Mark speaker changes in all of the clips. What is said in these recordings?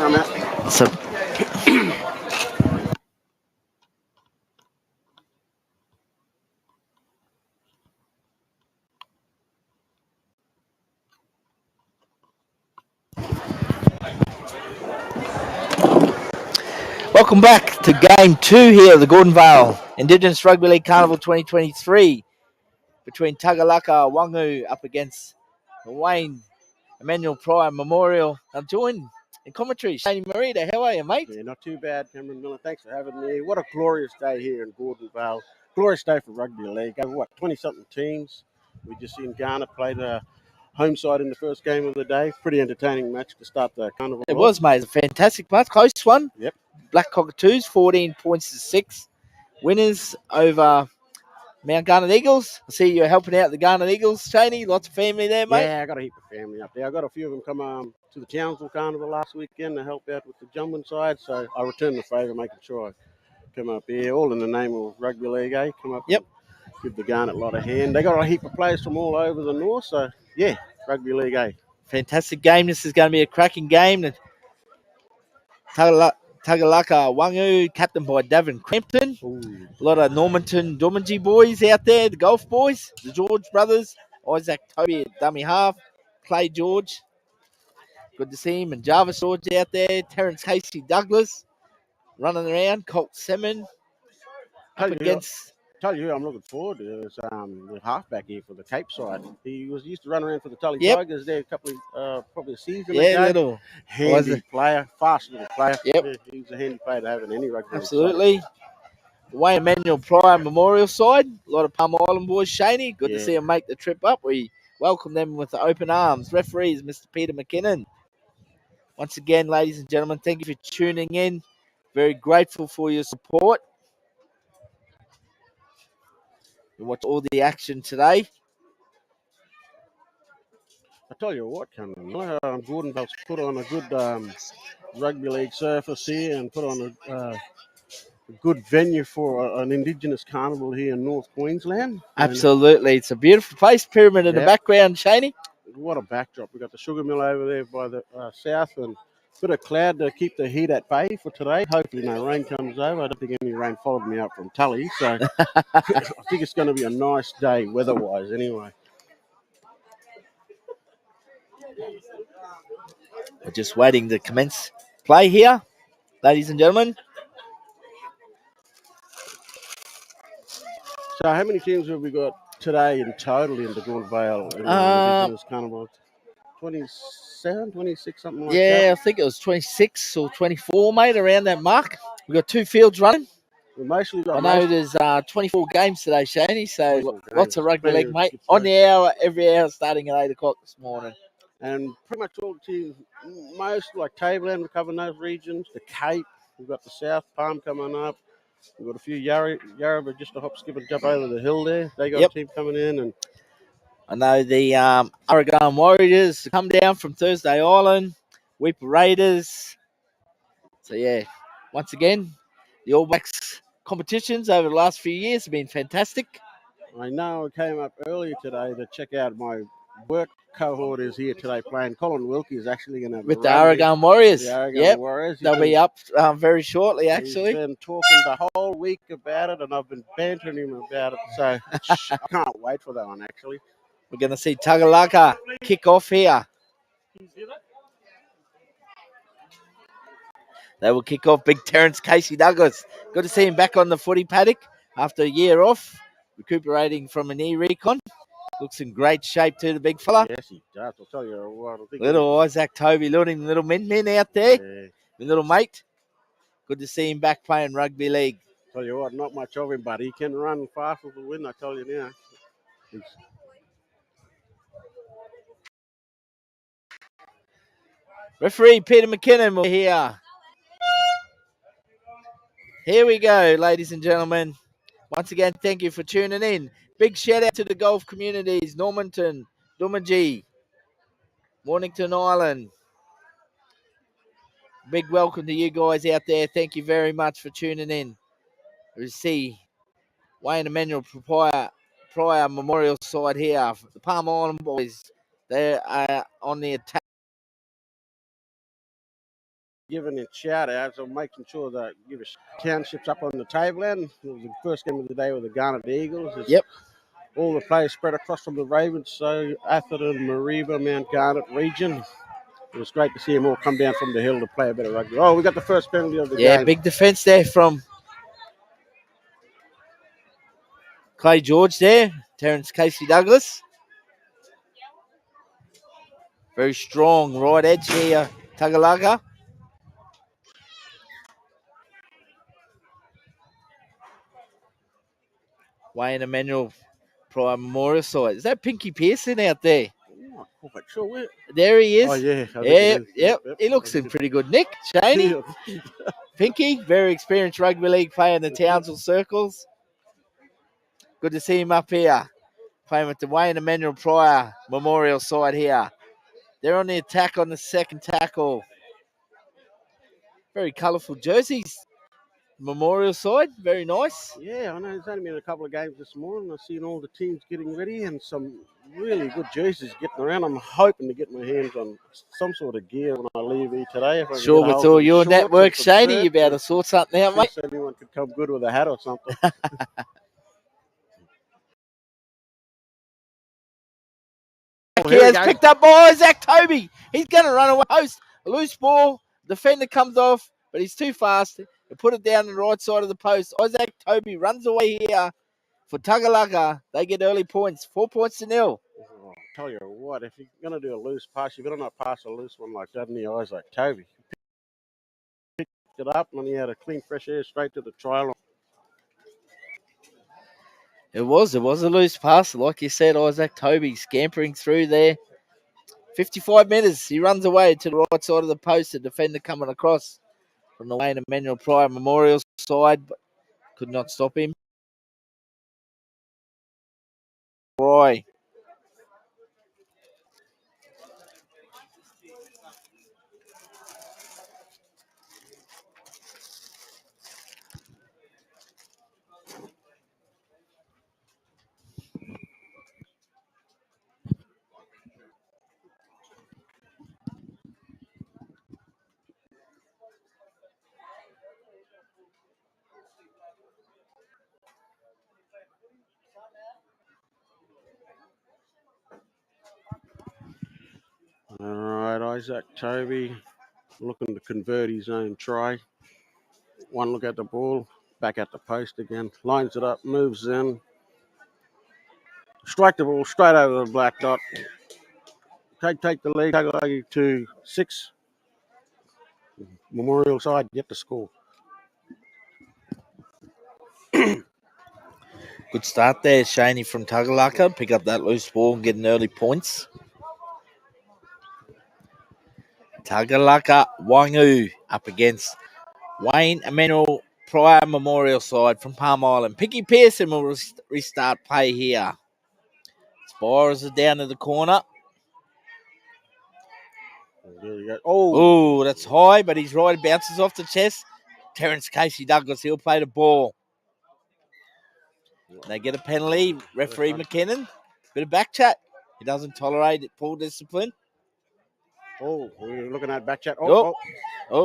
Speaker 1: I'm out.
Speaker 2: So, welcome back to Game 2 here of the Gordon Vale Indigenous Rugby League Carnival 2023 between Tagalaka Waangu up against the Wayne Emmanuel Pryor Memorial. I'm joined in commentary, Shane Marita. How are you, mate?
Speaker 1: Yeah, not too bad, Cameron Miller. Thanks for having me. What a glorious day here in Gordon Vale. Glorious day for rugby league. Over 20-something teams. We just seen Ghana play the home side in the first game of the day. Pretty entertaining match to start the carnival.
Speaker 2: It was, mate. A fantastic match. Close one.
Speaker 1: Yep.
Speaker 2: Black Cockatoos, 14 points to 6. Winners over Mount Garnet Eagles. I see you're helping out the Garnet Eagles, Shaney. Lots of family there, mate.
Speaker 1: Yeah, I got a heap of family up there. I got a few of them come to the Townsville Carnival last weekend to help out with the jumping side. So I returned the favour, making sure I come up here, all in the name of rugby league, eh? Come up.
Speaker 2: Yep.
Speaker 1: Give the Garnet a lot of hand. They got a heap of players from all over the north. So yeah, rugby league, eh?
Speaker 2: Fantastic game. This is going to be a cracking game. Tagalaka Waangu, captained by Davin Crampton.
Speaker 1: Ooh.
Speaker 2: A lot of Normanton Dormangy boys out there, the golf boys, the George brothers, Isaac Toby at dummy half, Clay George. Good to see him. And Jarvis George out there, Terrence Casey Douglas running around, Colt Semin up against.
Speaker 1: Tell you who I'm looking forward to is the halfback here for the Cape side. He used to run around for the Tully Tigers there a couple of probably a season ago.
Speaker 2: Little
Speaker 1: handy player, fast little player.
Speaker 2: Yep.
Speaker 1: Yeah, he's a handy player to have in any rugby.
Speaker 2: Absolutely. Wayne Emmanuel Pryor Memorial side, a lot of Palm Island boys, Shaney. Good to see them make the trip up. We welcome them with the open arms. Referees, Mr. Peter McKinnon. Once again, ladies and gentlemen, thank you for tuning in. Very grateful for your support. You watch all the action today.
Speaker 1: I tell you what, Cameron, Gordon Vale's put on a good rugby league surface here and put on a good venue for an Indigenous carnival here in North Queensland.
Speaker 2: Absolutely. It's a beautiful place. Pyramid in the background, Shaney.
Speaker 1: What a backdrop. We've got the sugar mill over there by the south and a bit of cloud to keep the heat at bay for today. Hopefully no rain comes over. I don't think any rain followed me out from Tully. So I think it's going to be a nice day weather-wise anyway.
Speaker 2: We're just waiting to commence play here, ladies and gentlemen.
Speaker 1: So how many teams have we got today in total in the Gordon Vale Indigenous Carnival? 27, 26, something like that?
Speaker 2: Yeah, I think it was 26 or 24, mate, around that mark. We've got 2 fields running. I know there's 24 games today, Shaney, so lots of rugby league, mate. On the hour, every hour, starting at 8 o'clock this morning.
Speaker 1: And pretty much all the teams, most like Tableland, we're covering those regions. The Cape, we've got the South Palm coming up. We've got a few Yarrabah just a hop, skip, and jump over the hill there. They got a team coming in. And
Speaker 2: I know the Oregon Warriors come down from Thursday Island, Weeper Raiders. So, yeah, once again, the All Blacks competitions over the last few years have been fantastic.
Speaker 1: I know I came up earlier today to check out my work cohort is here today playing. Colin Wilkie is actually going to
Speaker 2: with the Oregon Warriors.
Speaker 1: The Oregon Warriors.
Speaker 2: They'll be up very shortly, actually.
Speaker 1: He's been talking the whole week about it, and I've been bantering him about it. So I can't wait for that one, actually.
Speaker 2: We're going to see Tagalaka kick off here. They will kick off big Terrence Casey Douglas. Good to see him back on the footy paddock after a year off, recuperating from a knee recon. Looks in great shape too, the big fella.
Speaker 1: Yes, he does. I'll tell you what.
Speaker 2: Little Isaac Toby, little min out there. Yeah. My little mate. Good to see him back playing rugby league.
Speaker 1: Tell you what, not much of him, but he can run fast for the win, I tell you now.
Speaker 2: Referee Peter McKinnon will here. Here we go, ladies and gentlemen. Once again, thank you for tuning in. Big shout out to the golf communities, Normanton, Dormangy, Mornington Island. Big welcome to you guys out there. Thank you very much for tuning in. We see Wayne Emmanuel Pryor Memorial side here. The Palm Island boys, they are on the attack.
Speaker 1: giving it shout outs or making sure that give us townships up on the table. And it was the first game of the day with the Garnet Eagles. It's
Speaker 2: Yep.
Speaker 1: all the players spread across from the Ravens, so Atherton, Mareeba, Mount Garnet region. It was great to see them all come down from the hill to play a bit of rugby. Oh, we got the first penalty of the game.
Speaker 2: Big defence there from Clay George there. Terrence Casey Douglas. Very strong right edge here, Tagalaka. Wayne Emmanuel Prime Memorial side. Is that Pinky Pearson out there?
Speaker 1: I'm not quite sure where.
Speaker 2: There he is.
Speaker 1: Oh, yeah. I think
Speaker 2: Yep,
Speaker 1: it is.
Speaker 2: yep. He looks in pretty good nick. Shaney, Pinky, very experienced rugby league player in the Townsville circles. Good to see him up here. Playing with the Wayne Emmanuel Pryor Memorial side here. They're on the attack on the second tackle. Very colourful jerseys. Memorial side, very nice.
Speaker 1: Yeah, I know. There's only been a couple of games this morning. I've seen all the teams getting ready and some really good jerseys getting around. I'm hoping to get my hands on some sort of gear when I leave here today. If I can
Speaker 2: Sure,
Speaker 1: get a
Speaker 2: with
Speaker 1: hold
Speaker 2: all
Speaker 1: of
Speaker 2: your
Speaker 1: shorts
Speaker 2: network,
Speaker 1: and some
Speaker 2: Shaney, you
Speaker 1: shirts
Speaker 2: better
Speaker 1: and
Speaker 2: sort something out, mate.
Speaker 1: see if anyone could come good with a hat or something.
Speaker 2: He has picked up by Isaac Toby. He's going to run away. Post, a loose ball. Defender comes off, but he's too fast. He put it down the right side of the post. Isaac Toby runs away here for Tagalaka. They get early points. 4 points to 0.
Speaker 1: Oh, I'll tell you what, if you're going to do a loose pass, you better not pass a loose one like that in the eyes like Toby. He picked it up and he had a clean, fresh air straight to the try line.
Speaker 2: It was a loose pass. Like you said, Isaac Toby scampering through there. 55 metres. He runs away to the right side of the post. The defender coming across from the Wayne Emmanuel Pryor Memorial side, but could not stop him. Roy.
Speaker 1: All right, Isaac Toby looking to convert his own try. One look at the ball, back at the post again, lines it up, moves in. Strike the ball straight over the black dot. Take the lead, take to 6. Memorial side, get the score.
Speaker 2: Good start there, Shaney from Tagalaka. Pick up that loose ball and get an early points. Tagalaka Waangu up against Wayne Emmanuel Pryor Memorial side from Palm Island. Pinky Pearson will restart play here. Spires are down to the corner. Oh, that's high, but he's right. It bounces off the chest. Terrence Casey Douglas, he'll play the ball. They get a penalty. Referee McKinnon. Bit of back chat. He doesn't tolerate poor discipline.
Speaker 1: Oh, we're looking at back chat.
Speaker 2: Oh,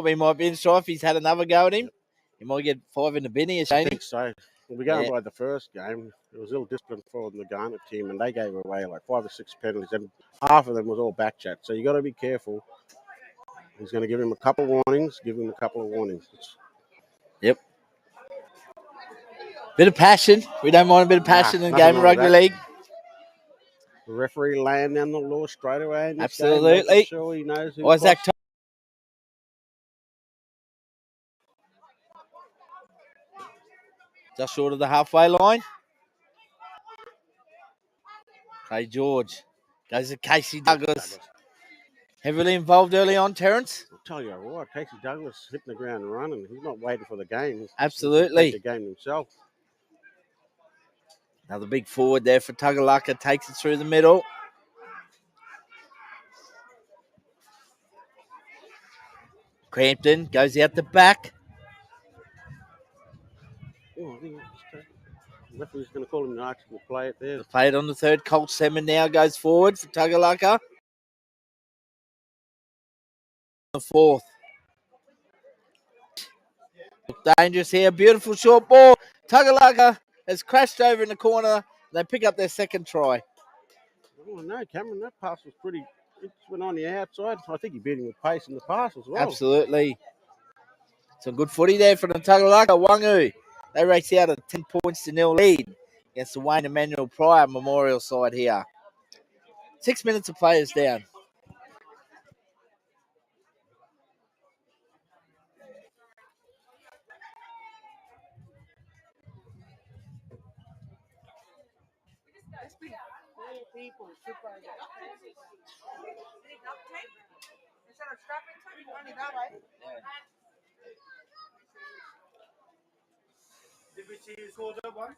Speaker 2: he might be in strife. He's had another go at him. He might get 5 in the bin here, Shaney.
Speaker 1: I think so. We'll be going by the first game. It was ill discipline for the Garnet team, and they gave away like 5 or 6 penalties, and half of them was all back chat. So you got to be careful. He's going to give him a couple of warnings.
Speaker 2: Yep. Bit of passion. We don't mind a bit of passion in the game of rugby league.
Speaker 1: The referee laying down the law straight away.
Speaker 2: Absolutely.
Speaker 1: Game, sure he knows who
Speaker 2: Isaac just short of the halfway line. Hey, George. Goes to Casey Douglas. Heavily involved early on, Terrence.
Speaker 1: I'll tell you what, Casey Douglas hitting the ground running. He's not waiting for the game.
Speaker 2: Absolutely.
Speaker 1: He's the game himself.
Speaker 2: Another big forward there for Tagalaka. Takes it through the middle. Crampton goes out the back.
Speaker 1: Oh, I think the referee's going to call him and we'll play it there.
Speaker 2: Play it on the third. Colt Seaman now goes forward for Tagalaka. The fourth. Dangerous here. Beautiful short ball. Tagalaka has crashed over in the corner. They pick up their second try.
Speaker 1: Oh, no, Cameron, that pass was pretty. It went on the outside. I think he beat him with pace in the pass as well.
Speaker 2: Absolutely. Some good footy there from the Tagalaka. Waangu. They race out a 10 points to 0 lead against the Wayne Emmanuel Pryor Memorial side here. 6 minutes of players down.
Speaker 3: Did we see his order one?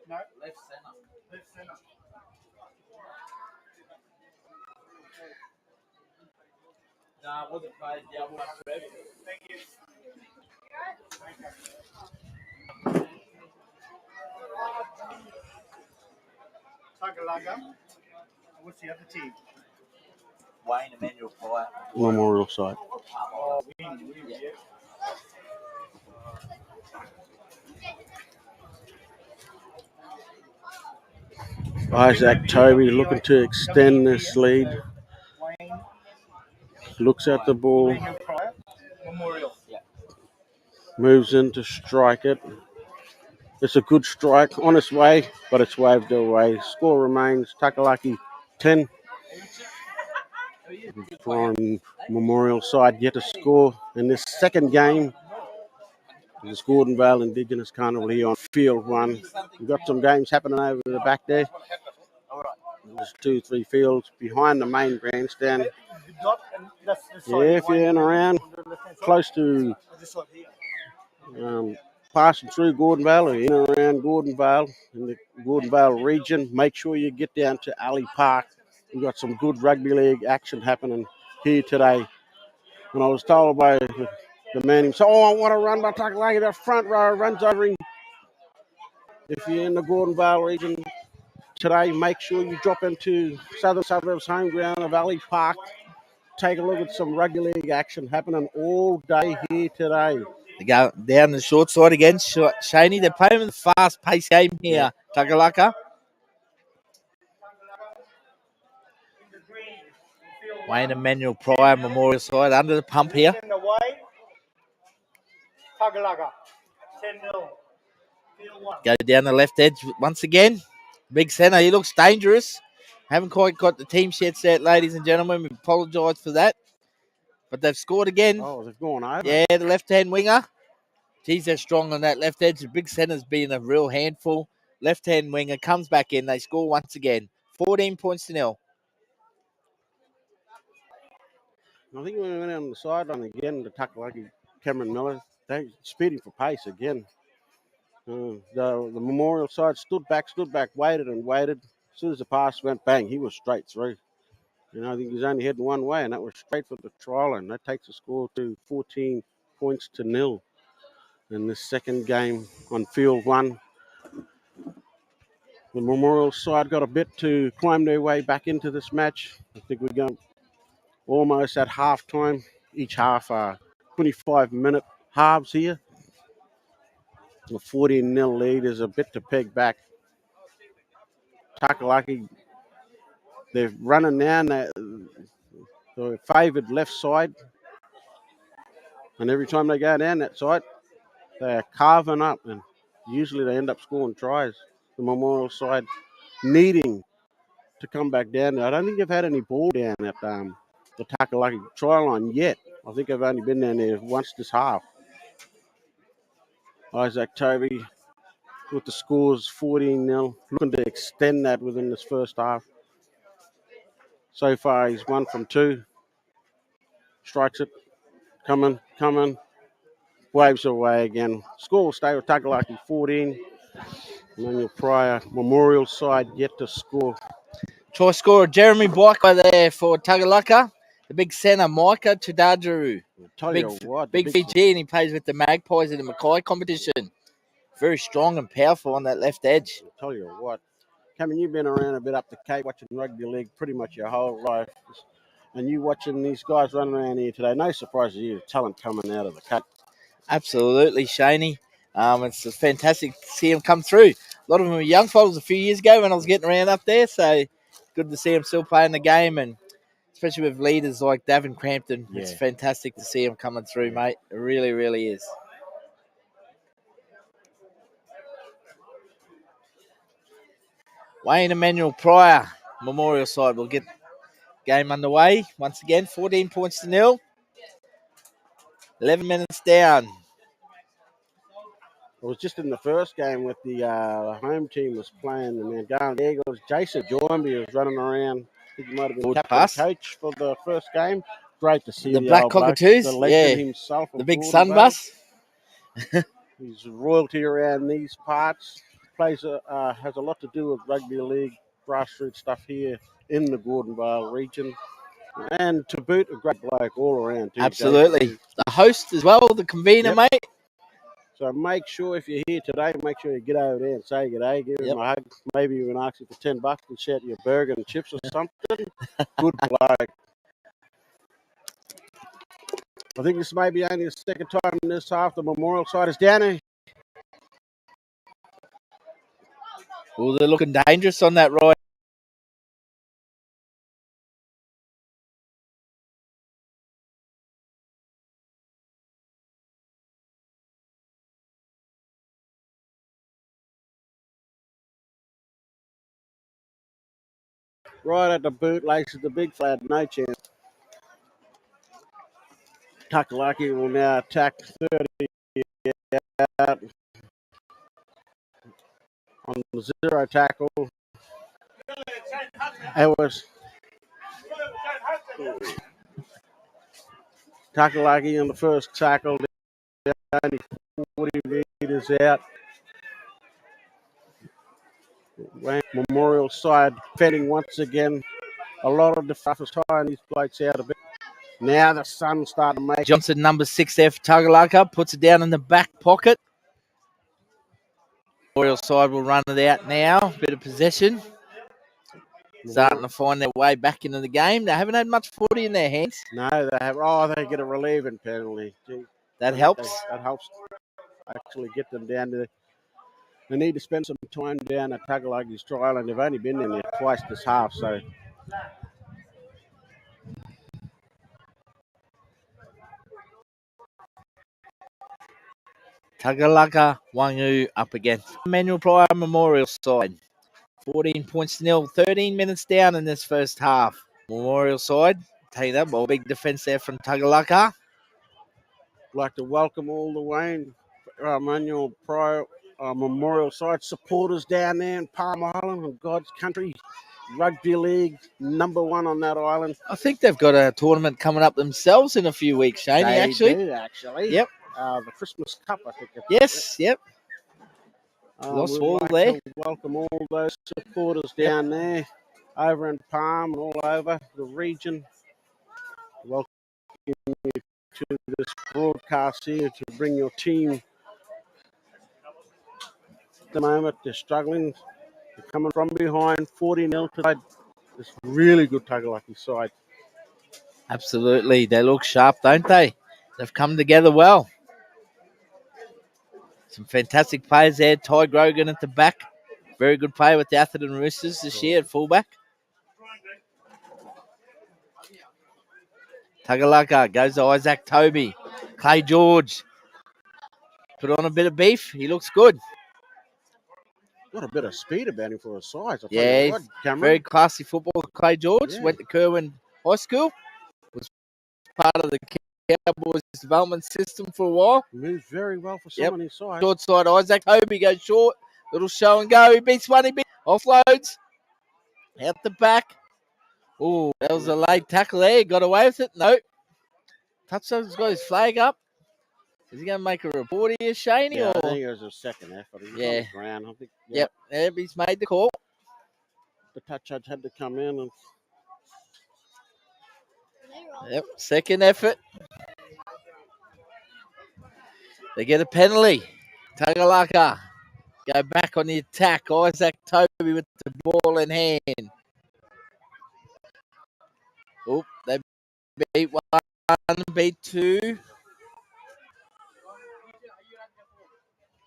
Speaker 3: No.
Speaker 2: Left centre.
Speaker 3: Left center.
Speaker 2: No, it wasn't played. Yeah,
Speaker 3: Thank you. Tagalaka. What's the other team?
Speaker 2: Wayne Emmanuel Pryor.
Speaker 1: Memorial side.
Speaker 3: Oh, WEM, yeah.
Speaker 1: Isaac Toby looking to extend this lead.
Speaker 3: Wayne.
Speaker 1: Looks at the ball,
Speaker 3: Emmanuel Pryor. Memorial.
Speaker 2: Yeah.
Speaker 1: moves in to strike it. It's a good strike on its way, but it's waved away. Score remains Takalaki 10. From Memorial side yet to score in this second game. This Gordon Vale Indigenous Carnival here on field 1. We've got some games happening over the back there. There's 2-3 fields behind the main grandstand. Yeah, if you're in around close to passing through Gordon Vale or in and around Gordon Vale, in the Gordon Vale region, make sure you get down to Alley Park. We've got some good rugby league action happening here today. And I was told by the man himself, I want to run by Takalaki, that front row runs over him. If you're in the Gordon Vale region today, make sure you drop into Southern Suburbs home ground of Alley Park. Take a look at some rugby league action happening all day here today.
Speaker 2: They go down the short side again. Shaney, they're playing a fast-paced game here, Tagalaka. Wayne Emmanuel Pryor Memorial side under the pump here.
Speaker 3: Tagalaka. 10-0.
Speaker 2: Go down the left edge once again. Big centre. He looks dangerous. Haven't quite got the team sheet set, ladies and gentlemen. We apologise for that. But they've scored again.
Speaker 1: Oh, they've gone over.
Speaker 2: Yeah, the left-hand winger. Geez, they're strong on that left edge. The big centre's been a real handful. Left-hand winger comes back in. They score once again. 14 points to 0.
Speaker 1: I think we went on the sideline again to Takalaki, Cameron Miller. They're speeding for pace again. The Memorial side stood back, waited and waited. As soon as the pass went bang, he was straight through. I think he's only heading one way, and that was straight for the trial, and that takes the score to 14 points to 0 in this second game on field 1. The Memorial side got a bit to climb their way back into this match. I think we're going almost at half time. Each half are 25-minute halves here. The 14-0 lead is a bit to peg back. Takalaki, they're running down the favoured left side. And every time they go down that side, they're carving up. And usually they end up scoring tries. The Memorial side needing to come back down there. I don't think they've had any ball down at the Takalaki try line yet. I think they've only been down there once this half. Isaac Toby with the scores 14-0, looking to extend that within this first half. So far, he's 1 from 2. Strikes it. Coming. Waves away again. Score will stay with Takalaki 14. Emmanuel Pryor Memorial side yet to score.
Speaker 2: Try scorer Jeremy Biker there for Tagalaka. The big centre, Micah Chidadru. Big Fiji, and he plays with the Magpies in the Mackay competition. Very strong and powerful on that left edge.
Speaker 1: I'll tell you what, Cameron, you've been around a bit up the Cape watching rugby league pretty much your whole life. And you watching these guys running around here today, no surprise to you, talent coming out of the Cape.
Speaker 2: Absolutely, Shaney. It's fantastic to see him come through. A lot of them were young fellas a few years ago when I was getting around up there, so good to see him still playing the game, and especially with leaders like Davin Crampton.
Speaker 1: Yeah.
Speaker 2: It's fantastic to see him coming through, mate. It really, really is. Wayne Emmanuel Pryor, Memorial side will get game underway once again. 14 points to nil. 11 minutes down.
Speaker 1: I was just in the first game with the home team was playing the Mount Eagles. Jason Joinby was running around. I think he might have been
Speaker 2: Good
Speaker 1: captain
Speaker 2: pass.
Speaker 1: coach for the first game. Great to see
Speaker 2: The
Speaker 1: the
Speaker 2: Black
Speaker 1: old bloke,
Speaker 2: Cockatoos,
Speaker 1: the legend
Speaker 2: yeah.
Speaker 1: himself.
Speaker 2: The
Speaker 1: of
Speaker 2: big
Speaker 1: Gordon
Speaker 2: sun
Speaker 1: Vale.
Speaker 2: bus.
Speaker 1: He's royalty around these parts. Has a lot to do with rugby league, grassroots stuff here in the Gordon Vale region. And to boot, a great bloke all around too.
Speaker 2: Absolutely.
Speaker 1: Jason.
Speaker 2: The host as well, the convener,
Speaker 1: Yep.
Speaker 2: mate.
Speaker 1: So make sure if you're here today, make sure you get over there and say good day, give him a hug. Maybe even ask you for $10 and shout you a burger and chips or something. Good bloke. I think this may be only the second time in this half the Memorial side is down here.
Speaker 2: Well, they're looking dangerous on that right.
Speaker 1: Right at the bootlaces, the big flat, no chance. Tagalaka will now attack 30 out on the zero tackle. It was Takalaki on the first tackle, only 40 metres out. Memorial side defending once again. A lot of the stuff is tying these blokes out a bit. Now the sun's starting to make.
Speaker 2: Johnson, number 6 there for Tagalaka, puts it down in the back pocket. Memorial side will run it out now. Bit of possession. Starting to find their way back into the game. They haven't had much footy in their hands.
Speaker 1: No, they have. Oh, they get a relieving penalty. Gee,
Speaker 2: that helps.
Speaker 1: That helps actually get them down to. They need to spend some time down at Tagalagi's trial, and they've only been in there twice this half. So
Speaker 2: Tagalaka, Waangu up against Emmanuel Pryor Memorial side. 14 points to nil. 13 minutes down in this first half. Memorial side, tell you that, well, big defence there from Tagalaka.
Speaker 1: I'd like to welcome all the Wayne Emmanuel Pryor Memorial side supporters down there in Palm Island and God's country. Rugby league, #1 on that island.
Speaker 2: I think they've got a tournament coming up themselves in a few weeks, Shaney,
Speaker 1: They
Speaker 2: actually.
Speaker 1: do, actually.
Speaker 2: Yep.
Speaker 1: The Christmas Cup, I think.
Speaker 2: Yes, yep.
Speaker 1: We'd like to welcome all those supporters down there, over in Palm and all over the region. Welcome you to this broadcast here to bring your team. At the moment, they're struggling. They're coming from behind, 40-0 today. It's really good Tagalaki side.
Speaker 2: Absolutely. They look sharp, don't they? They've come together well. Some fantastic players there. Ty Grogan at the back. Very good player with the Atherton Roosters this year at fullback. Tagalaka goes to Isaac Toby. Clay George. Put on a bit of beef. He looks good.
Speaker 1: Got a bit of speed about him for his size.
Speaker 2: Yeah, very classy footballer. Clay George went to Kerwin High School. Was part of the Cowboys development system for a while.
Speaker 1: Moves very well for someone his size.
Speaker 2: Short side, Isaac Toby goes short. Little show and go. He beats one. He beats offloads. Out the back. Oh, that was a late tackle there. Got away with it. No. Touchdown's got his flag up. Is he going to make a report here, Shaney?
Speaker 1: Yeah,
Speaker 2: or?
Speaker 1: I think it was a second effort. He was on the ground. I think,
Speaker 2: Yep, he's made the call.
Speaker 1: The touch judge had to come in. And
Speaker 2: Yep, second effort. They get a penalty. Tagalaka go back on the attack. Isaac Toby with the ball in hand. Oh, they beat one, beat two.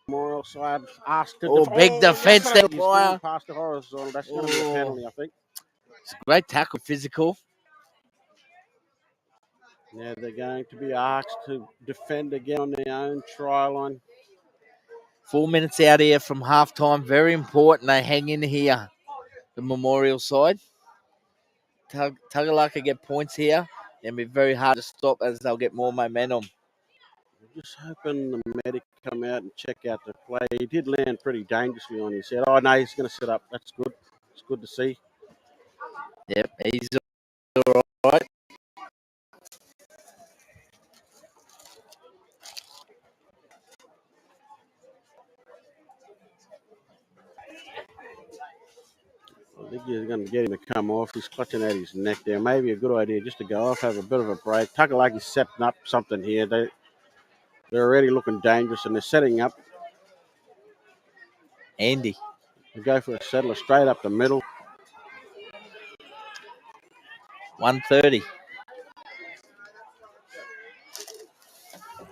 Speaker 1: Memorial side asked to
Speaker 2: big defense
Speaker 1: that's
Speaker 2: there,
Speaker 1: gonna- he's gone
Speaker 2: Dwyer.
Speaker 1: past the horizontal. That's going to be a penalty, I think.
Speaker 2: It's a great tackle, physical.
Speaker 1: Now they're going to be asked to defend again on their own try line.
Speaker 2: 4 minutes out here from halftime. Very important they hang in here, the Memorial side. Tagalaka get points here. It'll be very hard to stop as they'll get more momentum.
Speaker 1: Just hoping the medic come out and check out the play. He did land pretty dangerously on his head. Oh, no, he's going to sit up. That's good. It's good to see.
Speaker 2: Yep, he's all right.
Speaker 1: I think he's going to get him to come off. He's clutching at his neck there. Maybe a good idea just to go off, have a bit of a break. Takalaki's setting up something here. They're already looking dangerous, and they're setting up.
Speaker 2: Andy.
Speaker 1: They go for a settler straight up the middle.
Speaker 2: 130.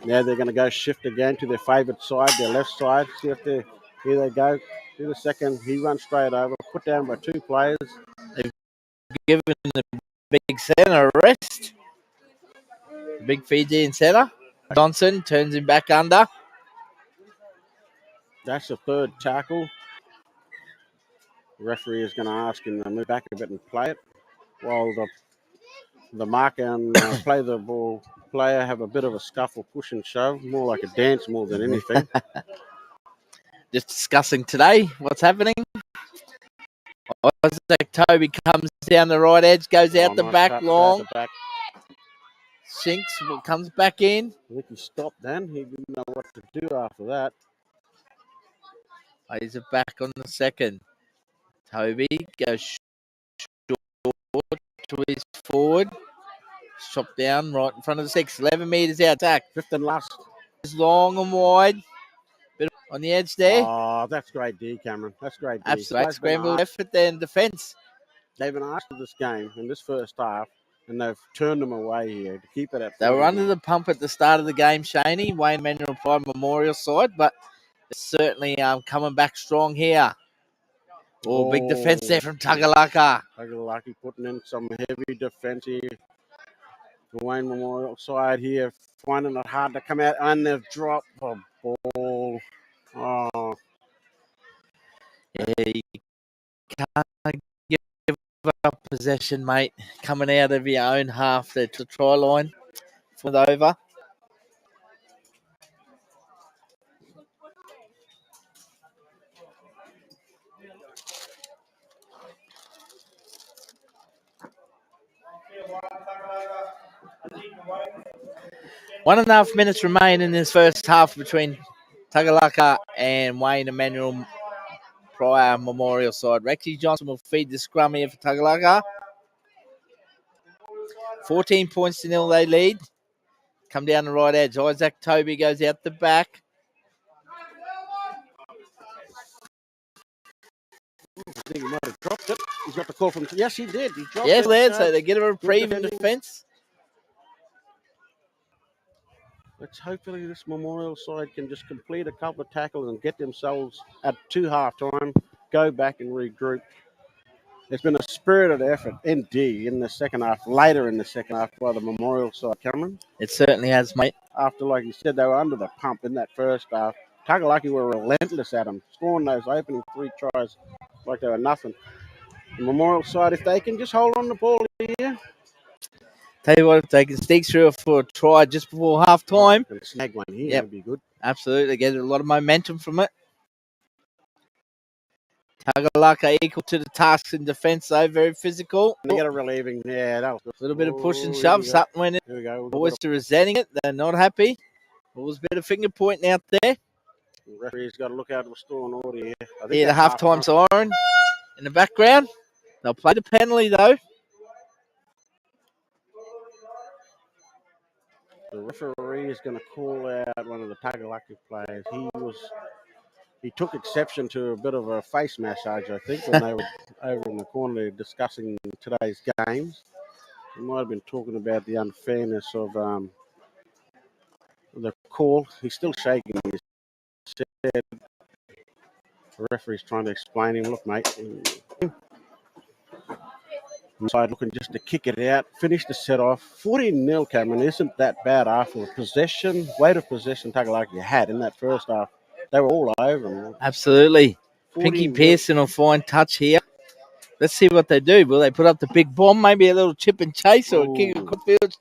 Speaker 1: Now they're going to go shift again to their favourite side, their left side. See if they here they go. Do the second. He runs straight over. Put down by two players.
Speaker 2: Giving the big centre a rest. Big Fijian centre. Johnson turns him back under.
Speaker 1: That's the third tackle. The referee is going to ask him to move back a bit and play it, while the marker and play the ball player have a bit of a scuffle, push and shove, more like a dance more than anything.
Speaker 2: Just discussing today what's happening. Isaac Toby comes down the right edge, goes out the back long. Sinks, comes back in.
Speaker 1: I think he stopped then. He didn't know what to do after that.
Speaker 2: He's back on the second. Toby goes short to his forward. Chop down right in front of the 6. 11 metres out. Attack.
Speaker 1: Fifth and last.
Speaker 2: It's long and wide. Bit on the edge there.
Speaker 1: Oh, that's great D, Cameron. That's great D.
Speaker 2: Absolute scramble effort there in defence.
Speaker 1: They've been asked for this game in this first half, and they've turned them away here to keep it at.
Speaker 2: They were under the pump at the start of the game, Shaney. Wayne Emmanuel Pride Memorial side, but certainly coming back strong here. Oh, big defence there from Tagalaka.
Speaker 1: Tagalaka putting in some heavy defence here. The Wayne Memorial side here finding it hard to come out, and they've dropped the ball. Oh.
Speaker 2: Yeah, you can't give up possession, mate. Coming out of your own half there to the try line. With over. One and a half minutes remain in this first half between Tagalaka and Wayne Emmanuel Pryor Memorial side. Rexy Johnson will feed the scrum here for Tagalaka. 14 points to nil they lead. Come down the right edge. Isaac Toby goes out the back.
Speaker 1: I think he might have dropped it. He's got the call from. Yes, he did. He dropped
Speaker 2: yes,
Speaker 1: it.
Speaker 2: Yes, so they get a reprieve in defence.
Speaker 1: Let's hopefully this Memorial side can just complete a couple of tackles and get themselves at 2 half-time, go back and regroup. It's been a spirited effort, indeed, in the second half, later in the second half by the Memorial side, Cameron.
Speaker 2: It certainly has, mate.
Speaker 1: After, like you said, they were under the pump in that first half. Tagalaka were relentless at them, scoring those opening 3 tries like they were nothing. The Memorial side, if they can just hold on the ball here.
Speaker 2: Tell you what, if they can sneak through for a try just before half time.
Speaker 1: Snag one here, that'd be good.
Speaker 2: Absolutely, get a lot of momentum from it. Tagalaka equal to the tasks in defence, though, very physical.
Speaker 1: They get a relieving, yeah, that was good.
Speaker 2: A little bit of push and shove, something went in.
Speaker 1: Here we go.
Speaker 2: Boys are resenting it, they're not happy. Always a bit of finger pointing out there.
Speaker 1: The referee's got to look out to restore an order here.
Speaker 2: Here, the half-time siren in the background. They'll play the penalty, though.
Speaker 1: The referee is going to call out one of the Tagalaka players. He took exception to a bit of a face massage, I think, when they were over in the corner discussing today's games. He might have been talking about the unfairness of the call. He's still shaking his the referee's trying to explain him, look, mate. Inside looking just to kick it out, finish the set off. 14-0, Cameron, isn't that bad after possession, weight of possession Tagalaka had in that first half. They were all over them.
Speaker 2: Absolutely. Pinky
Speaker 1: 14-0.
Speaker 2: Pearson will find touch here. Let's see what they do. Will they put up the big bomb? Maybe a little chip and chase or a kick
Speaker 1: Ooh.
Speaker 2: across field.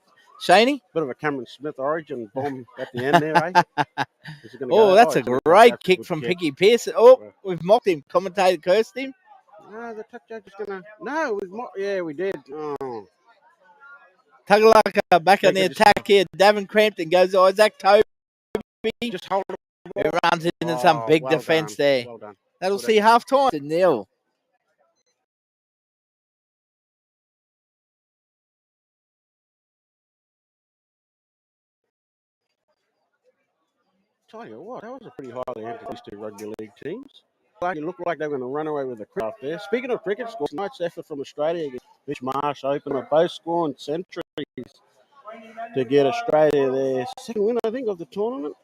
Speaker 2: Shaney?
Speaker 1: Bit of a Cameron Smith origin bomb at the end there, eh? Is it gonna
Speaker 2: Oh,
Speaker 1: go?
Speaker 2: that's a
Speaker 1: It's gonna go.
Speaker 2: great
Speaker 1: That's a
Speaker 2: kick
Speaker 1: good
Speaker 2: from
Speaker 1: kick.
Speaker 2: Pinky Pearson. Oh,
Speaker 1: Well,
Speaker 2: we've mocked him. Commentator cursed him.
Speaker 1: no, the touch judge is gonna. No, yeah, we did. Oh,
Speaker 2: Tagalaka back on
Speaker 1: they
Speaker 2: the
Speaker 1: could
Speaker 2: attack here. Davin Crampton goes Isaac Toby.
Speaker 1: just hold it.
Speaker 2: Who runs into some big
Speaker 1: Well
Speaker 2: defence
Speaker 1: done.
Speaker 2: there.
Speaker 1: Well done.
Speaker 2: That'll
Speaker 1: Good
Speaker 2: see half time. Nil.
Speaker 1: Tell you what, that was a pretty highly entered these two rugby league teams. It looked like they were going to run away with the cricket there. Speaking of cricket scores, night's effort from Australia against Mitch Marsh open, both scoring centuries to get Australia their second win, I think, of the tournament.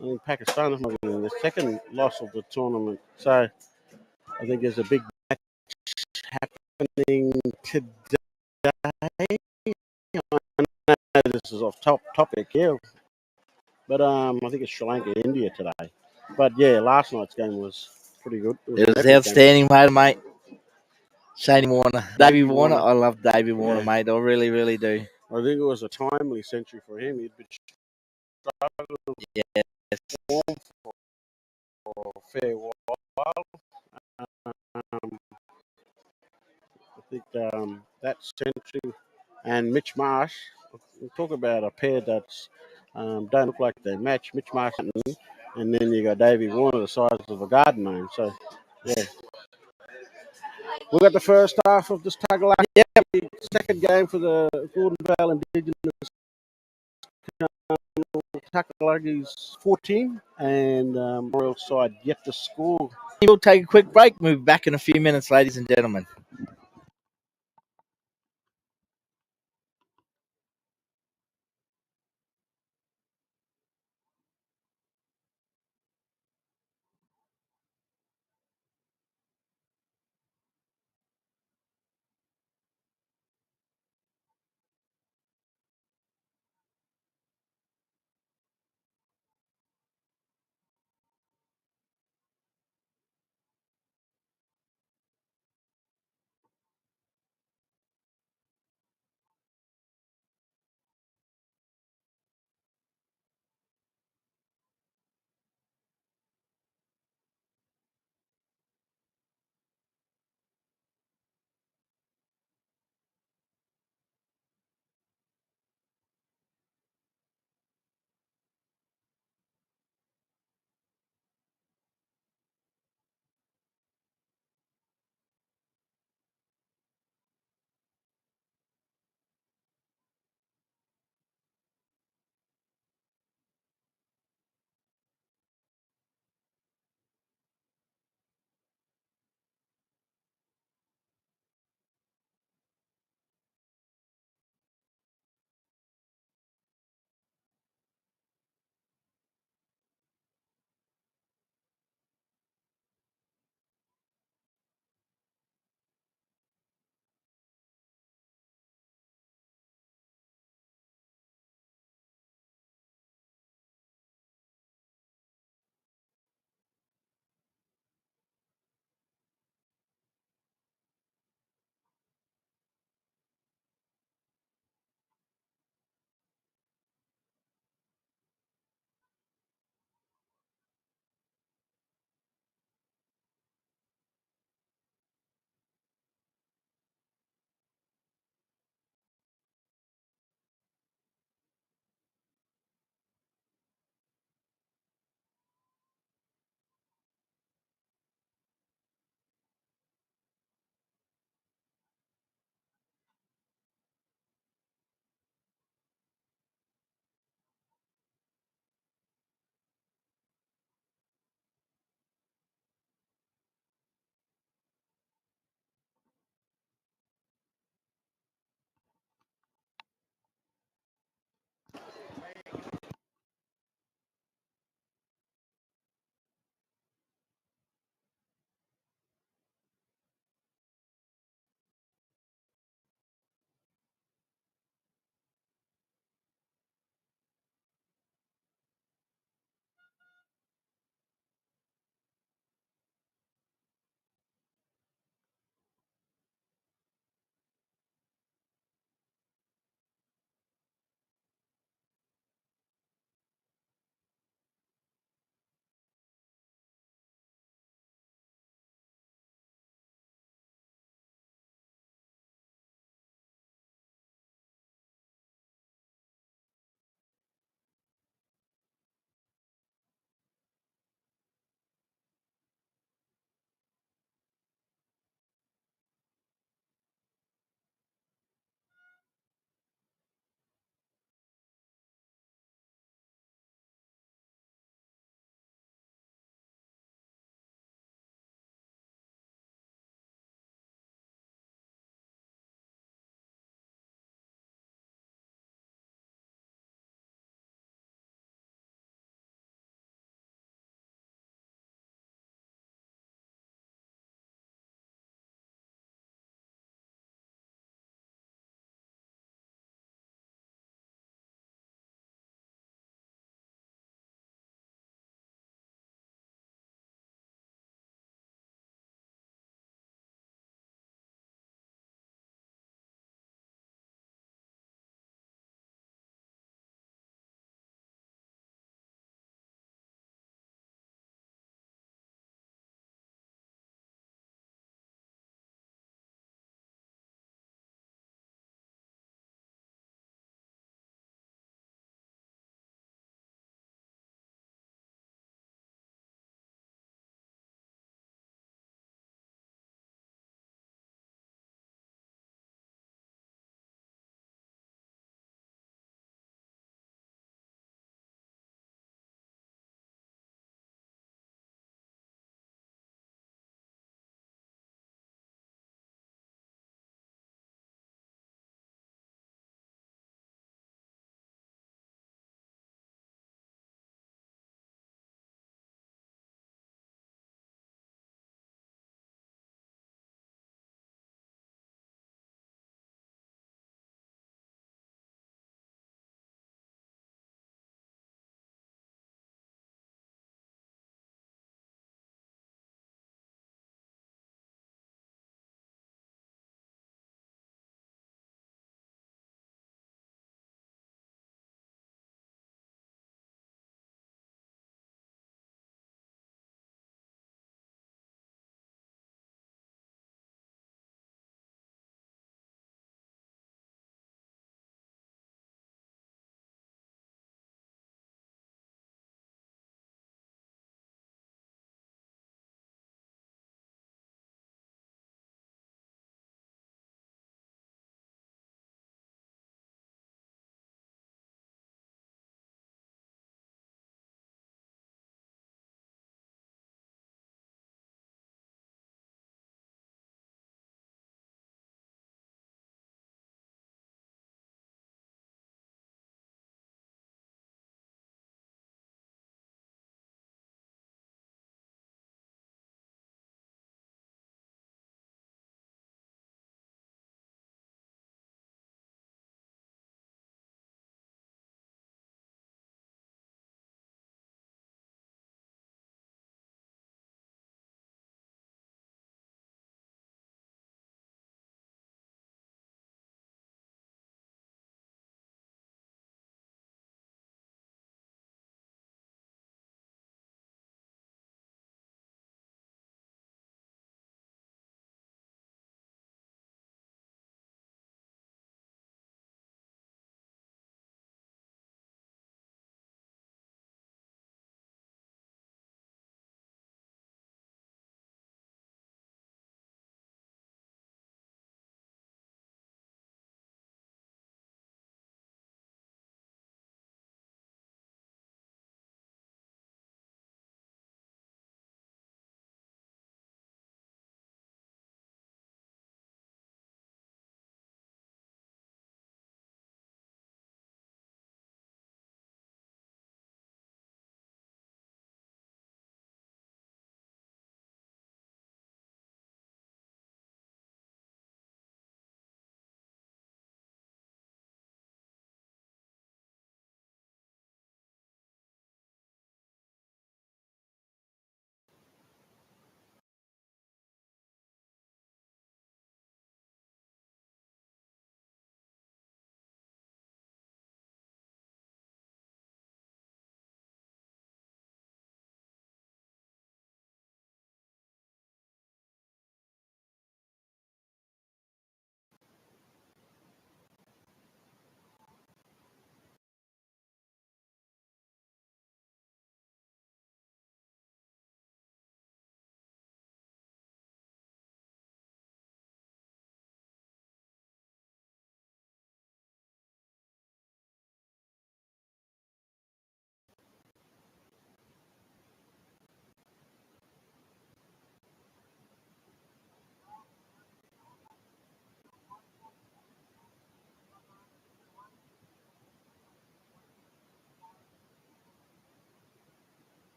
Speaker 1: I think Pakistan is making the second loss of the tournament. So I think there's a big match happening today. I know this is off topic here, but I think it's Sri Lanka India today. But yeah, last night's game was pretty good.
Speaker 2: It
Speaker 1: an
Speaker 2: was
Speaker 1: epic
Speaker 2: outstanding, mate. Shane Warner. Davey Warner.
Speaker 1: Warner.
Speaker 2: I love Davey Warner,
Speaker 1: Yeah.
Speaker 2: mate. I really, really do.
Speaker 1: Game. I think it was a timely century for him. He'd been struggling
Speaker 2: Yes.
Speaker 1: for a fair while. Um, I think that century and Mitch Marsh. We talk about a pair that's don't look like they match. Mitch Marsh and then you got Davey Warner, the size of a garden gnome. So yeah, we got the first half of this Tagalaka.
Speaker 2: Yep.
Speaker 1: Second game for the Gordon Vale Indigenous Tagalaka's 14 and Royal side yet to score.
Speaker 2: We'll take a quick break. Move back in a few minutes, ladies and gentlemen.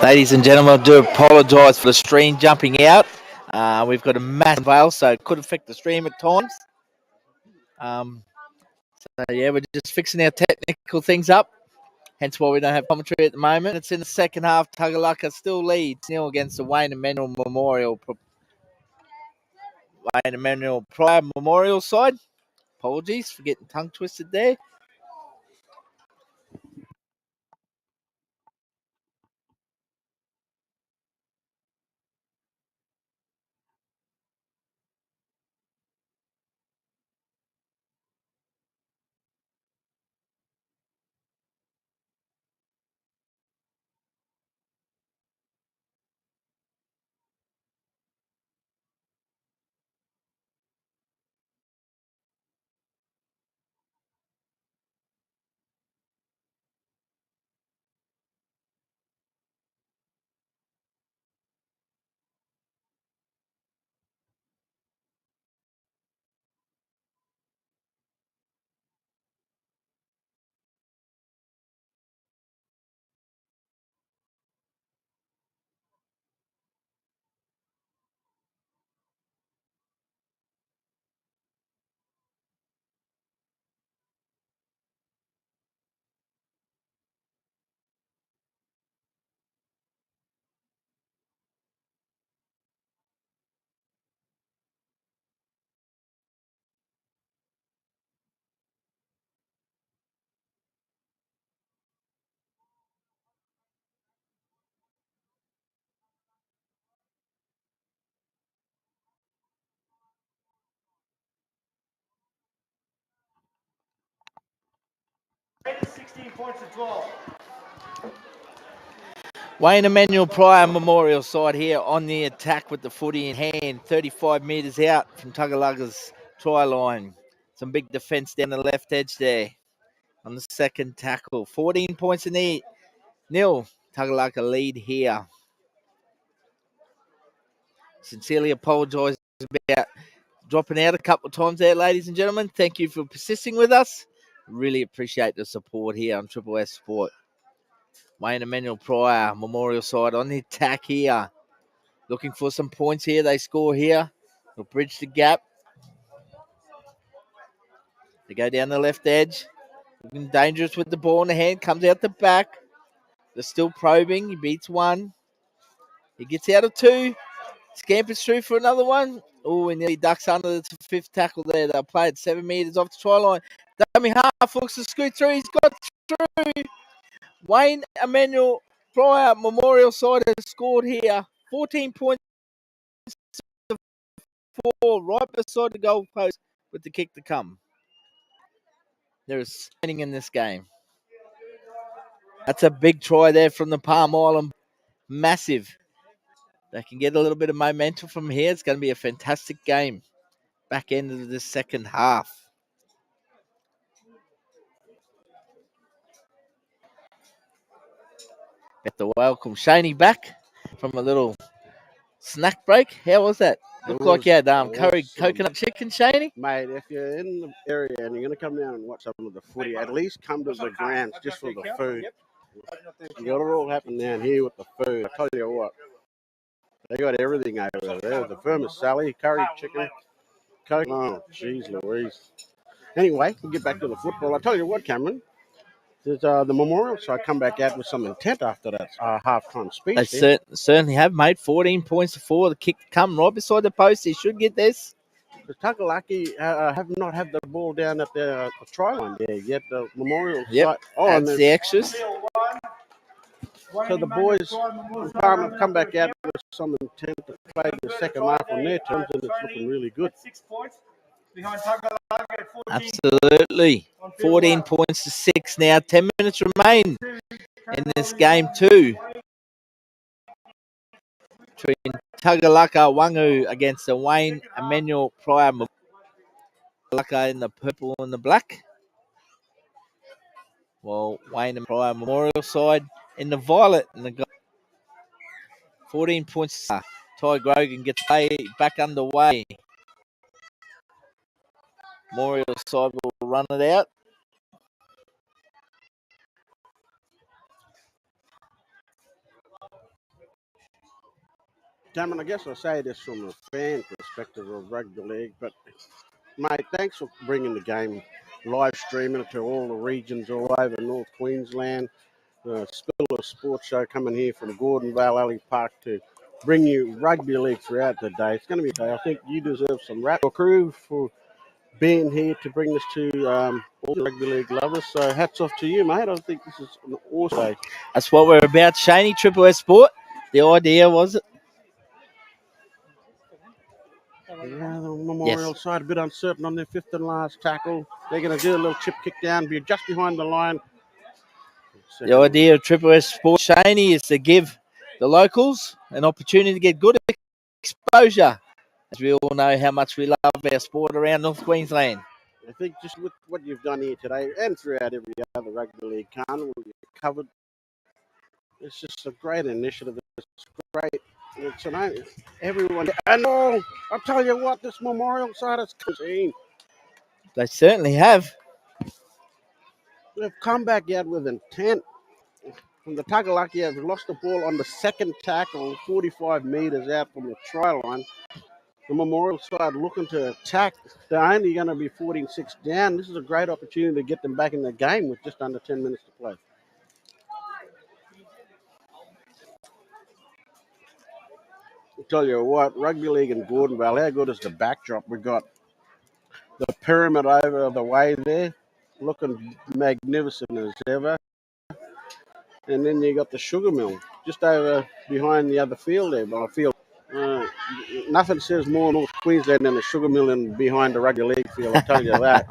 Speaker 2: Ladies and gentlemen, I do apologise for the stream jumping out. We've got a massive veil, so it could affect the stream at times. We're just fixing our technical things up. Hence why we don't have commentary at the moment. It's in the second half. Tagalaka still leads 0 against the Wayne Emmanuel Pryor Memorial side. Apologies for getting tongue twisted there.
Speaker 3: Raiders 16 points to 12.
Speaker 2: Wayne Emmanuel Pryor Memorial side here on the attack with the footy in hand, 35 metres out from Tagalaka's try line. Some big defence down the left edge there on the second tackle. 14 points in the nil. Tagalaka lead here. Sincerely apologise about dropping out a couple of times there, ladies and gentlemen. Thank you for persisting with us. Really appreciate the support here on Triple S Sport. Wayne Emmanuel Pryor Memorial side on the attack here. Looking for some points here. They score here. They'll bridge the gap. They go down the left edge. Looking dangerous with the ball in the hand. Comes out the back. They're still probing. He beats one. He gets out of two. Scampers through for another one. Oh, he nearly ducks under the fifth tackle there. They'll play it 7 metres off the try line. Dummy half looks to scoot through. He's got through. Wayne Emmanuel Pryor Memorial side has scored here. 14 points to 4, right beside the goal post with the kick to come. There is spinning in this game. That's a big try there from the Palm Island. Massive. They can get a little bit of momentum from here. It's going to be a fantastic game. Back end of the second half. Get the welcome Shaney back from a little snack break. How was that? Looked like you had curry coconut chicken, Shaney.
Speaker 1: Mate, if you're in the area and you're going to come down and watch some of the footy, at least come to the grounds just for the food. You got it all happen down here with the food. I tell you what, they got everything over there. The vermicelli, curry chicken, coke. Oh, jeez Louise. Anyway, we'll get back to the football. I tell you what, Cameron, there's the memorial, so I come back out with some intent after that half-time speech.
Speaker 2: They certainly have, made 14 points to 4. The kick come right beside the post. He should get this.
Speaker 1: The Tagalaki have not had the ball down at the try line there yet. The memorial
Speaker 2: Yep,
Speaker 1: side.
Speaker 2: that's the extras.
Speaker 1: So the boys have come back out with some intent to play the second half on their terms, and it's looking really good.
Speaker 3: 6 points behind Tagalaka at 14.
Speaker 2: Absolutely. 14 points to 6 now. 10 minutes remain in this game too. Between Tagalaka Waangu against the Wayne Emmanuel Pryor. Tagalaka in the purple and the black. Well, Wayne and Pryor Memorial side in the violet and the 14 points. Ty Grogan gets back underway. Memorial side will run it out.
Speaker 1: Cameron, I guess I'll say this from a fan perspective of rugby league, but mate, thanks for bringing the game, live streaming it to all the regions all over North Queensland. The Spiller Sports Show coming here from Gordon Vale Alley Park to bring you rugby league throughout the day. It's going to be a day. I think you deserve some rap. Your crew for being here to bring this to all the rugby league lovers. So hats off to you, mate. I think this is an awesome day.
Speaker 2: That's what we're about, Shaney. Triple S Sport. The idea was it?
Speaker 1: Yeah, the Memorial side a bit uncertain on their fifth and last tackle. They're going to do a little chip kick down, be just behind the line.
Speaker 2: The idea of Triple S Sports, Shaney, is to give the locals an opportunity to get good exposure, as we all know how much we love our sport around North Queensland.
Speaker 1: I think just with what you've done here today and throughout every other rugby league carnival you've covered, it's just a great initiative. It's great. It's an everyone. And I'll tell you what, this Memorial side has seen.
Speaker 2: They certainly have.
Speaker 1: They've come back out with intent. From the Tagalaka have lost the ball on the second tackle, 45 metres out from the try line. The Memorial side looking to attack. They're only going to be 14-6 down. This is a great opportunity to get them back in the game with just under 10 minutes to play. I'll tell you what, rugby league in Gordon Vale, how good is the backdrop? We've got the pyramid over the way there, looking magnificent as ever. And then you got the sugar mill just over behind the other field there. But I feel nothing says more North Queensland than the sugar mill and behind the rugby league field. I'll tell you that.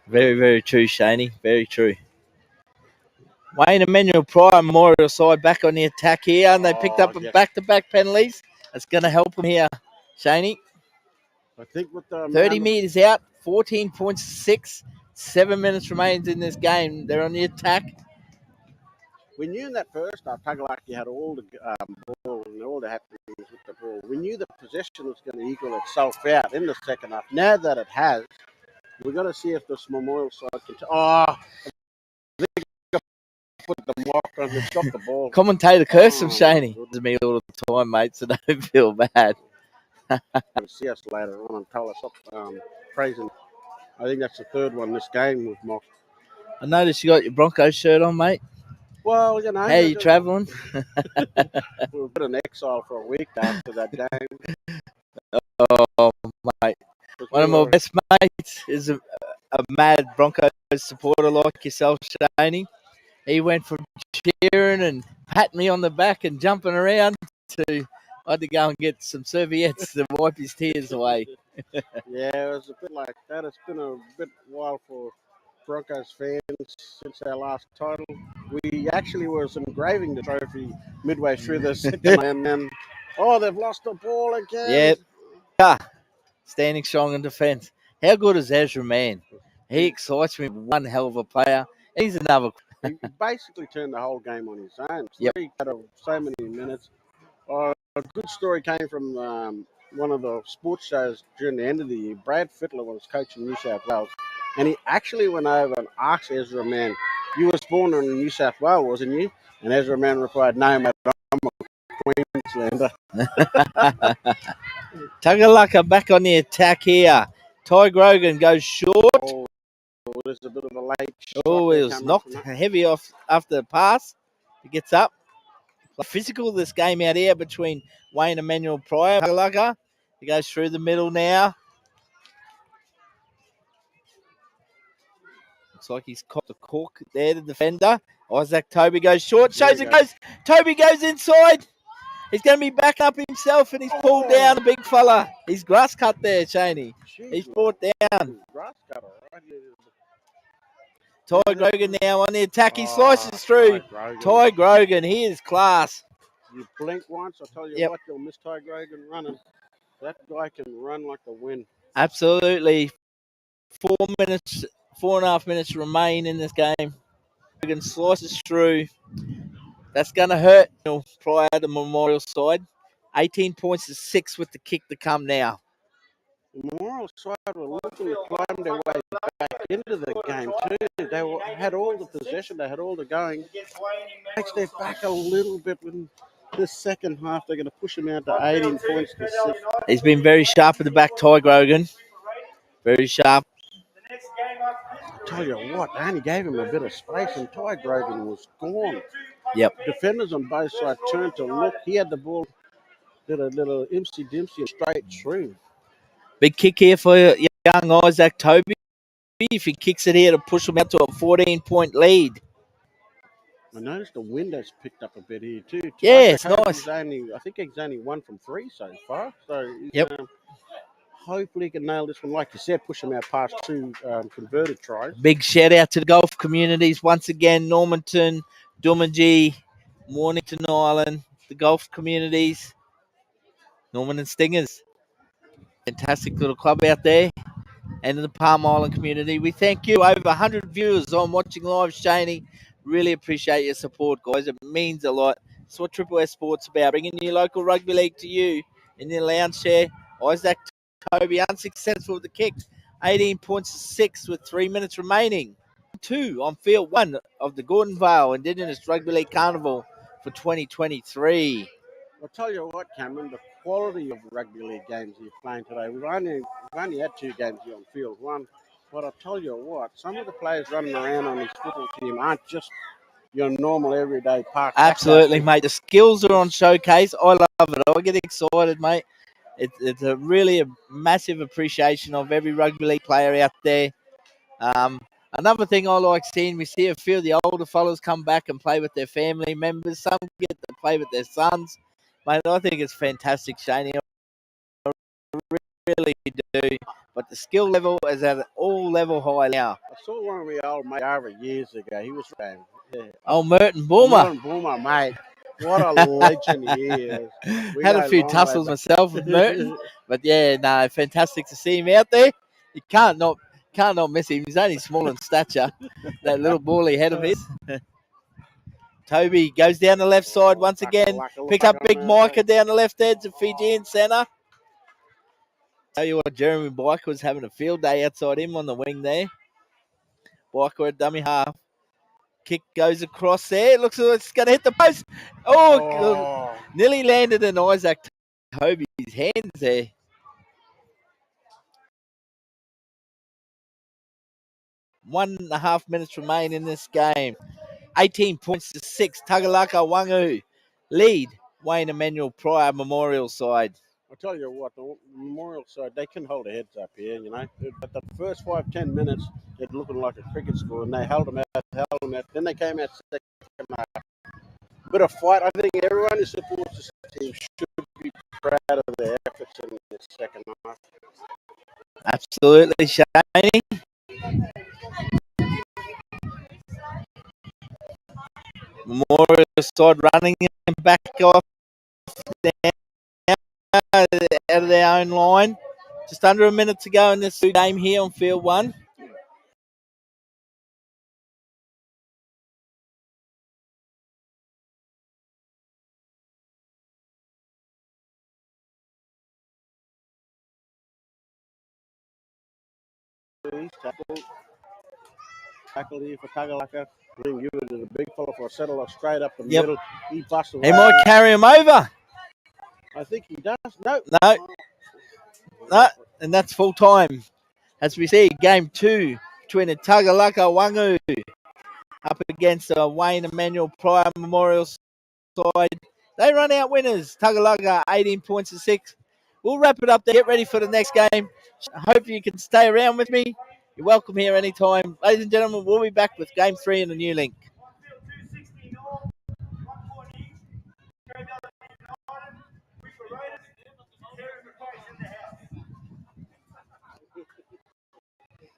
Speaker 2: Very, very true, Shaney. Very true. Wayne Emmanuel Pryor Memorial side back on the attack here, and they picked up back-to-back penalties. That's going to help them here, Shaney.
Speaker 1: I think with the
Speaker 2: 30 metres out, 14.6, 7 minutes remains in this game. They're on the attack.
Speaker 1: We knew in that first half, Tagalaka had all the ball and all the happenings with the ball. We knew the possession was going to equal itself out in the second half. Now that it has, we're going to see if this Memorial side can. Put the mark on and stop the ball.
Speaker 2: Commentator curse him, Shaney. It's me all the time, mate, so don't feel bad.
Speaker 1: See us later on and tell us praising. I think that's the third one this game with Mock.
Speaker 2: I noticed you got your Broncos shirt on, mate.
Speaker 1: Well, you know.
Speaker 2: How are you travelling?
Speaker 1: We were in exile for a week after that game.
Speaker 2: Oh, mate. One of my best mates is a mad Broncos supporter like yourself, Shaney. He went from cheering and patting me on the back and jumping around to I had to go and get some serviettes to wipe his tears away.
Speaker 1: Yeah, it was a bit like that. It's been a bit while for Broncos fans since our last title. We actually was engraving the trophy midway through the second, and then they've lost the ball again.
Speaker 2: Yep. Standing strong in defence. How good is Ezra Man? He excites me. One hell of a player. He's another.
Speaker 1: He basically turned the whole game on his own.
Speaker 2: Yep.
Speaker 1: Out of so many minutes. A good story came from one of the sports shows during the end of the year. Brad Fittler was coaching New South Wales, and he actually went over and asked Ezra Man, "You was born in New South Wales, wasn't you?" And Ezra Man replied, "No, mate, I'm a Queenslander."
Speaker 2: Tagalaka back on the attack here. Ty Grogan goes short.
Speaker 1: There's a bit of a late shot.
Speaker 2: Oh, it was knocked heavy off after the pass. He gets up. Physical this game out here between Wayne Emmanuel Pryor. Tagalaka. He goes through the middle now. Looks like he's caught the cork there, the defender. Isaac Toby goes short. Shows it goes. Toby goes inside. He's going to be back up himself, and he's pulled down the big fella. He's grass cut there, Cheney. He's brought down. Ty Grogan now on the attack. He slices through. Ty Grogan, he is class.
Speaker 1: You blink once, I'll tell you what, you'll miss Ty Grogan running. That guy can run like the wind.
Speaker 2: Absolutely. 4.5 minutes remain in this game. Grogan slices through. That's going to hurt prior to Memorial side. 18 points to 6 with the kick to come now.
Speaker 1: The Memorial side were looking to climb their way back into the game too. They had all the possession, they had all the going. Takes their back a little bit when this second half, they're going to push him out to 18 points to 6.
Speaker 2: He's been very sharp at the back, Ty Grogan. Very sharp.
Speaker 1: I tell you what, they only gave him a bit of space, and Ty Grogan was gone.
Speaker 2: Yep.
Speaker 1: Defenders on both sides turned to look. He had the ball, did a little impsy-dimpsy straight through.
Speaker 2: Big kick here for young Isaac Toby. If he kicks it here to push him out to a 14-point lead.
Speaker 1: I noticed the wind has picked up a bit here too.
Speaker 2: Yeah, it's nice.
Speaker 1: I think he's only 1 from 3 so far. So
Speaker 2: yep.
Speaker 1: Hopefully he can nail this one. Like you said, push him out past 2 converted tries.
Speaker 2: Big shout out to the golf communities once again. Normanton, Doomadgee, Mornington Island, the golf communities. Norman and Stingers. Fantastic little club out there. And in the Palm Island community, we thank you. Over 100 viewers on watching live, Shaney. Really appreciate your support, guys. It means a lot. It's what Triple S Sports about, bringing your local rugby league to you in your lounge chair. Isaac Toby unsuccessful with the kick. 18 points to 6 with 3 minutes remaining. 2 on field 1 of the Gordon Vale Indigenous Rugby League Carnival for 2023.
Speaker 1: I'll tell you what, Cameron, the quality of rugby league games you're playing today. We've only had 2 games here on field 1. But I'll tell you what, some of the players running around on this football team aren't just your normal everyday park.
Speaker 2: Absolutely, mate. The skills are on showcase. I love it. I get excited, mate. It's a really a massive appreciation of every rugby league player out there. Another thing I like seeing, we see a few of the older fellas come back and play with their family members. Some get to play with their sons. Mate, I think it's fantastic, Shaney. I really do. But the skill level is at an all-level high now.
Speaker 1: I saw one of my old mates over years ago. He was playing. Yeah.
Speaker 2: Oh, Merton Boomer.
Speaker 1: Merton Boomer, mate. What a legend he is.
Speaker 2: Had a few tussles myself with Merton. But, yeah, no, fantastic to see him out there. You can't not miss him. He's only small in stature. That little bally head of his. Toby goes down the left side once again. Pick up Big Micah down the left edge of Fijian centre. Tell you what, Jeremy Biker was having a field day outside him on the wing there. Biker at dummy half. Kick goes across there. Looks like it's going to hit the post. Oh. Nearly landed in Isaac Toby's hands there. One and a half minutes remain in this game. 18 points to 6. Tagalaka Waangu lead Wayne Emmanuel Pryor Memorial side.
Speaker 1: I'll tell you what, the Memorial side, they can hold their heads up here, you know. But the first 5-10 minutes, they're looking like a cricket score, and they held them out. Then they came out second half. Bit of fight. I think everyone who supports this team should be proud of their efforts in the second half.
Speaker 2: Absolutely, Shane. Memorial side running and back off down out of their own line. Just under a minute to go in this game here on field 1.
Speaker 1: Tackle here for Tagalaka. Bring you to the big fella for a settler straight up the middle. He busts away.
Speaker 2: He might carry him over.
Speaker 1: I think he does.
Speaker 2: No, and that's full time. As we see, game 2 between the Tagalaka Waangu up against the Wayne Emmanuel Pryor Memorial side. They run out winners. Tagalaka 18 points to 6. We'll wrap it up there. Get ready for the next game. I hope you can stay around with me. You're welcome here anytime. Ladies and gentlemen, we'll be back with game 3 in the new link.